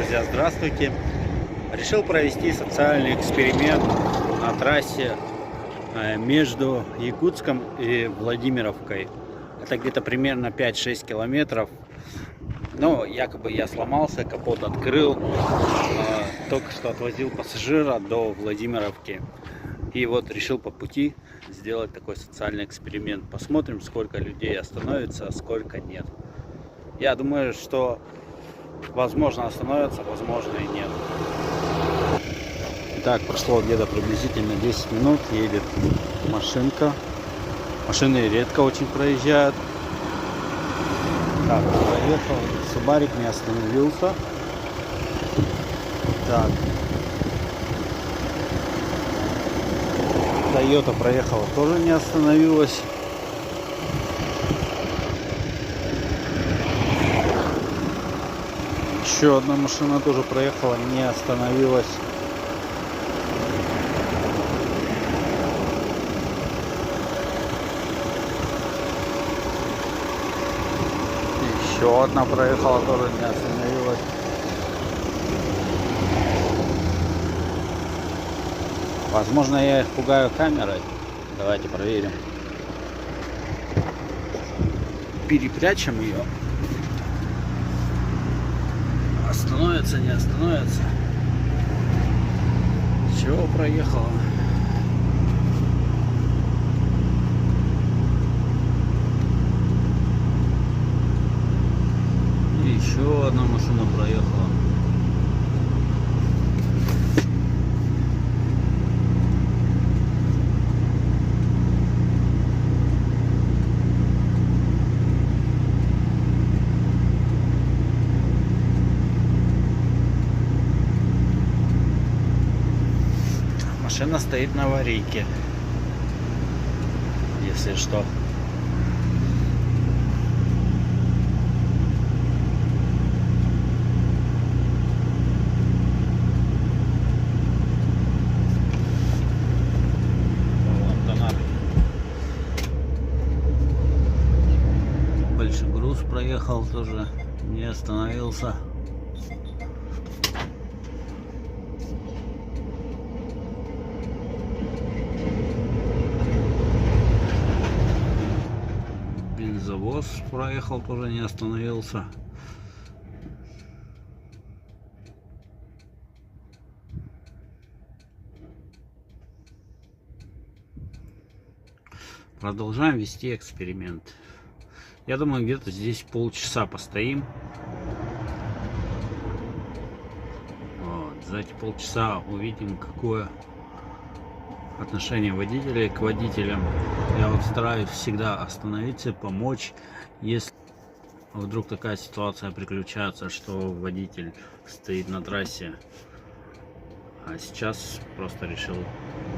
Друзья, здравствуйте! Решил провести социальный эксперимент на трассе между Якутском и Владимировкой. Это где-то примерно 5-6 километров. Но якобы я сломался, капот открыл. Только что отвозил пассажира до Владимировки. И вот решил по пути сделать такой социальный эксперимент. Посмотрим, сколько людей остановится, а сколько нет. Я думаю, что возможно остановится, возможно и нет. Так, прошло где-то приблизительно 10 минут. Едет машинка. Машины редко очень проезжают. Так, проехал. Субарик не остановился. Так. Тойота проехала, тоже не остановилась. Еще одна машина тоже проехала, не остановилась. Еще одна проехала, тоже не остановилась. Возможно, я их пугаю камерой. Давайте проверим. Перепрячем ее. Остановится, не остановится. Чего проехала? И еще одна машина проехала. Машина стоит на аварийке, если что. Вот она. Большой груз проехал, тоже не остановился. Завоз проехал, тоже не остановился. Продолжаем вести эксперимент. Я думаю, где-то здесь полчаса постоим. Вот. За эти полчаса увидим, какое отношение водителей к водителям. Я вот стараюсь всегда остановиться, помочь, если вдруг такая ситуация приключается, что водитель стоит на трассе. А сейчас просто решил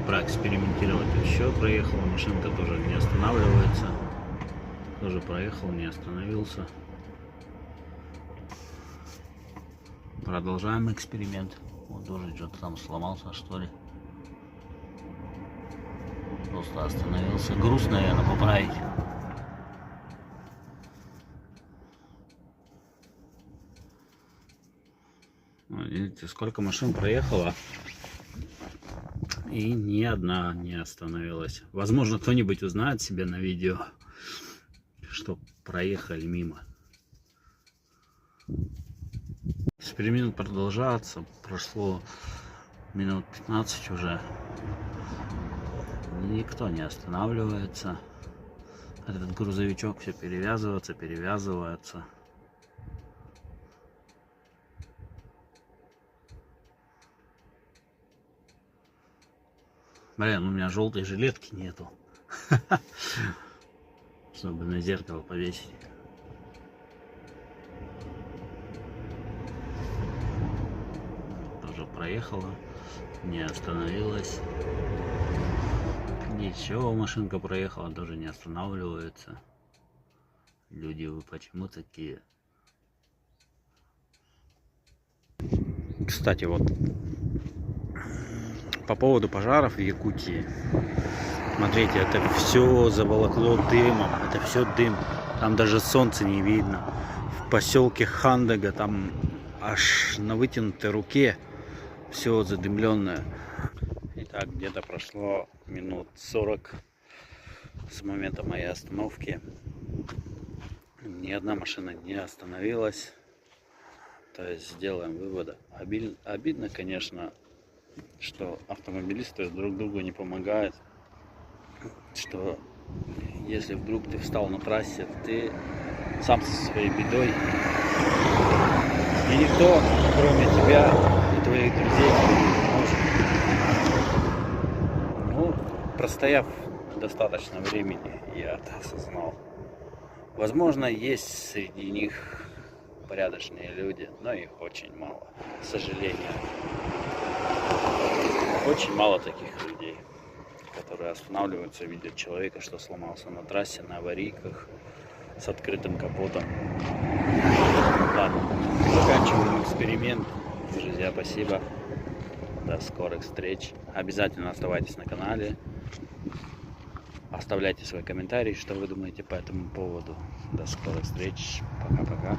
проэкспериментировать. Еще проехала машинка, тоже не останавливается. Тоже проехал, не остановился. Продолжаем эксперимент. Вот тоже что-то там сломался, что ли. Просто остановился. Груз, наверное, поправить. Видите, сколько машин проехало, и ни одна не остановилась. Возможно, кто-нибудь узнает себе на видео, что проехали мимо. Эксперимент продолжается. Прошло минут 15 уже. Никто не останавливается. Этот грузовичок все перевязывается. Блин, у меня желтой жилетки нету, чтобы на зеркало повесить. Тоже проехала, не остановилась. Еще машинка проехала, тоже не останавливается. Люди, вы почему такие? Кстати, вот по поводу пожаров в Якутии. Смотрите, это все заволокло дымом. Это все дым. Там даже солнца не видно. В поселке Хандага там аж на вытянутой руке, все задымленное. Итак, где-то прошло минут 40 с момента моей остановки. Ни одна машина не остановилась. То есть сделаем выводы. Обидно, конечно, что автомобилисты друг другу не помогают. Что если вдруг ты встал на трассе, ты сам со своей бедой. И никто, кроме тебя и твоих друзей, не поможет. Ну, простояв достаточно времени, я это осознал. Возможно, есть среди них порядочные люди, но их очень мало, к сожалению. Очень мало таких людей, которые останавливаются, видят человека, что сломался на трассе, на аварийках, с открытым капотом. Ладно, заканчиваем эксперимент. Друзья, спасибо. До скорых встреч. Обязательно оставайтесь на канале. Оставляйте свои комментарии, что вы думаете по этому поводу. До скорых встреч. Пока-пока.